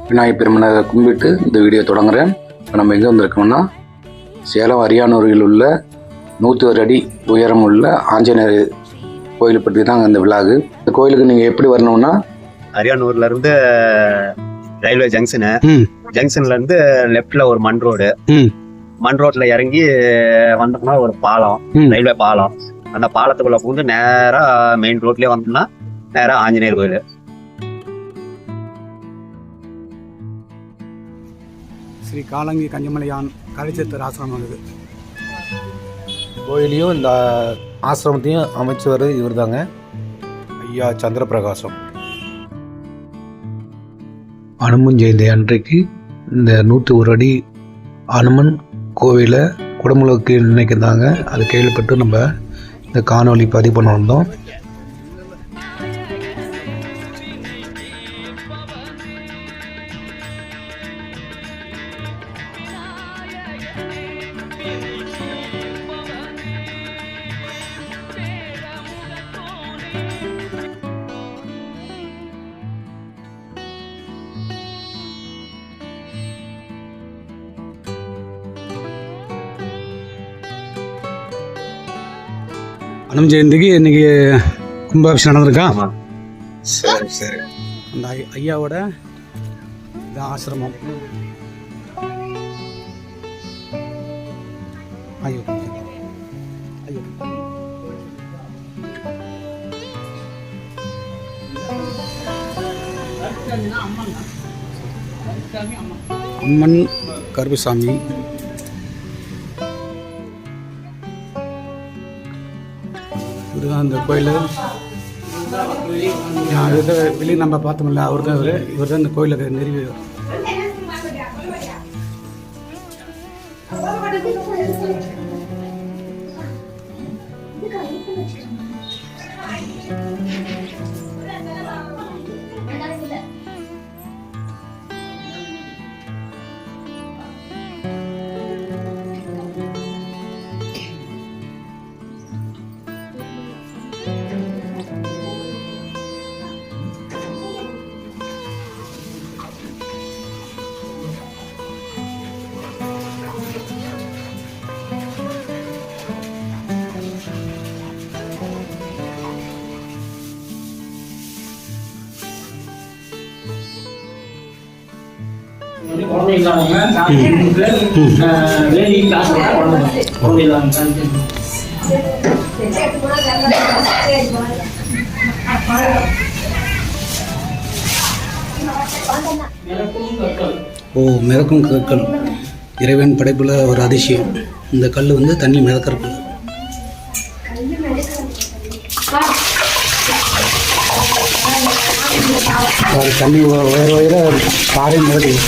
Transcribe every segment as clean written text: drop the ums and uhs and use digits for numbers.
விநாயகர் பெருமனை கும்பிட்டு இந்த வீடியோ தொடங்குறேன். இப்போ நம்ம எங்கே வந்திருக்கோம்னா சேலம் அரியானூரில் உள்ள 101 அடி உயரம் உள்ள ஆஞ்சநேயர் கோயிலை பற்றி தான் இந்த விழாகு. இந்த கோயிலுக்கு நீங்கள் எப்படி வரணும்னா அரியானூர்ல இருந்து ரயில்வே ஜங்ஷன்ல இருந்து லெப்ட்ல ஒரு மண் ரோட்ல இறங்கி வந்தோம்னா ஒரு பாலம், ரயில்வே பாலம். அந்த பாலத்துக்குள்ள புகுந்து நேரா மெயின் ரோட்லயே வந்தோம்னா நேரா ஆஞ்சநேயர் கோயில். ஸ்ரீ காலங்கி கஞ்சமலையான் கலைச்சேத்தர் ஆசிரமம். இது கோயிலையும் இந்த ஆசிரமத்தையும் அமைச்சவர் இவர் தாங்க, ஐயா சந்திரபிரகாசம். அனுமன் ஜெயந்தி அன்றைக்கு இந்த 101 அடி அனுமன் கோவிலை குடமுழுக்கு நினைக்கிறாங்க. அது கேள்விப்பட்டு நம்ம இந்த காணொலி பதிவு பண்ண வந்தோம். அனுமன் ஜெயந்திக்கு இன்னைக்கு கும்பாபிஷேகம் நடந்திருக்கா? சரி. அந்த ஐயாவோட இந்த ஆசிரமம். ஐயோ அம்மன் கருப்பசாமி. இதுதான் இந்த கோயில். வெளியே நம்ம பார்த்தோம்ல, அவர் தான் இவர் தான் இந்த கோயிலுக்கு நிறுவி. மிதக்கும் கற்கள் இறைவன் படைப்புல ஒரு அதிசயம். இந்த கல் வந்து தண்ணி மிதக்கிறது. தண்ணி உயர பாறை மிதக்குது.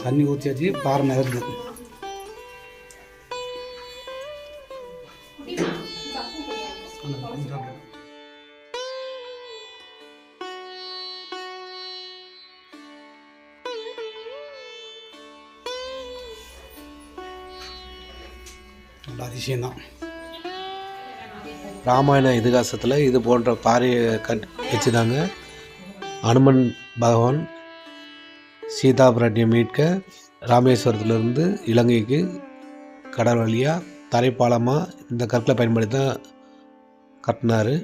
தண்ணி ஊற்றியாச்சு, பாறை மிதக்குது. அதிசயம்தான். ராமாயண இதிகாசத்தில் இது போன்ற பாறையை வச்சுதாங்க அனுமன் பகவான் சீதா பிராட்டியை மீட்க ராமேஸ்வரத்துலேருந்து இலங்கைக்கு கடல் வழியாக தரைப்பாலமாக இந்த கற்களை பயன்படுத்தி தான் கட்டினார்.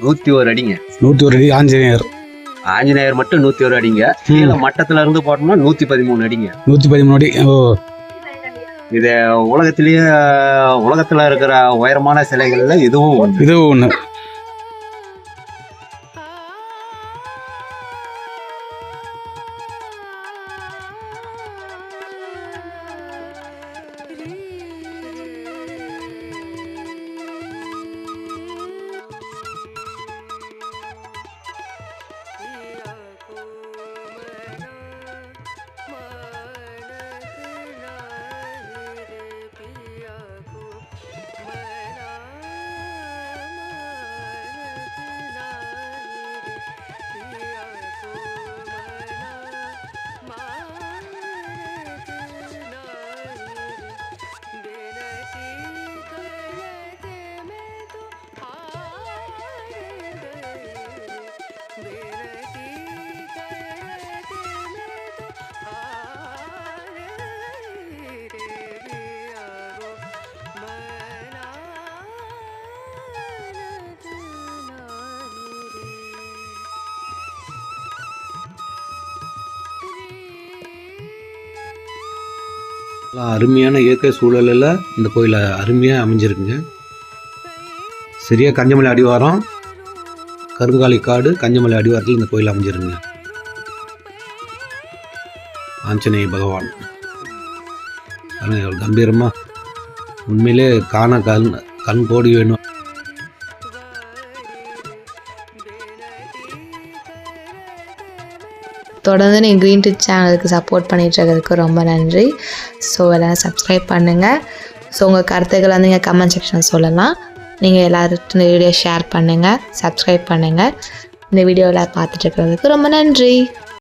நூத்தி ஒரு அடிங்க. 101 அடி ஆஞ்சநேயர் மட்டும் 101 அடிங்க. கீழே மட்டத்துல இருந்து போட்டோம்னா 113 அடிங்க. 113 அடி. இது உலகத்துல இருக்கிற உயரமான சிலைகள்ல இதுவும் ஒண்ணு. அருமையான இயற்கை சூழலில் இந்த கோயில் அருமையாக அமைஞ்சிருக்குங்க. சரியாக கஞ்சமலை அடிவாரம், கருங்காலி காடு, கஞ்சமலை அடிவாரத்தில் இந்த கோயில் அமைஞ்சிருங்க. ஆஞ்சநேய பகவான் கம்பீரமாக உண்மையிலே காண கண் கோடி வேணும். தொடர்ந்து நீங்கள் க்ரீன் டிச் சேனலுக்கு சப்போர்ட் பண்ணிட்டுருக்கிறதுக்கு ரொம்ப நன்றி. ஸோ எல்லோரும் சப்ஸ்கிரைப் பண்ணுங்கள். ஸோ உங்கள் கருத்துக்களை வந்து நீங்கள் கமெண்ட் செக்ஷன் சொல்லலாம். நீங்கள் எல்லோரும் இந்த வீடியோ ஷேர் பண்ணுங்கள், சப்ஸ்கிரைப் பண்ணுங்கள். இந்த வீடியோவில் பார்த்துட்டு இருக்கிறதுக்கு ரொம்ப நன்றி.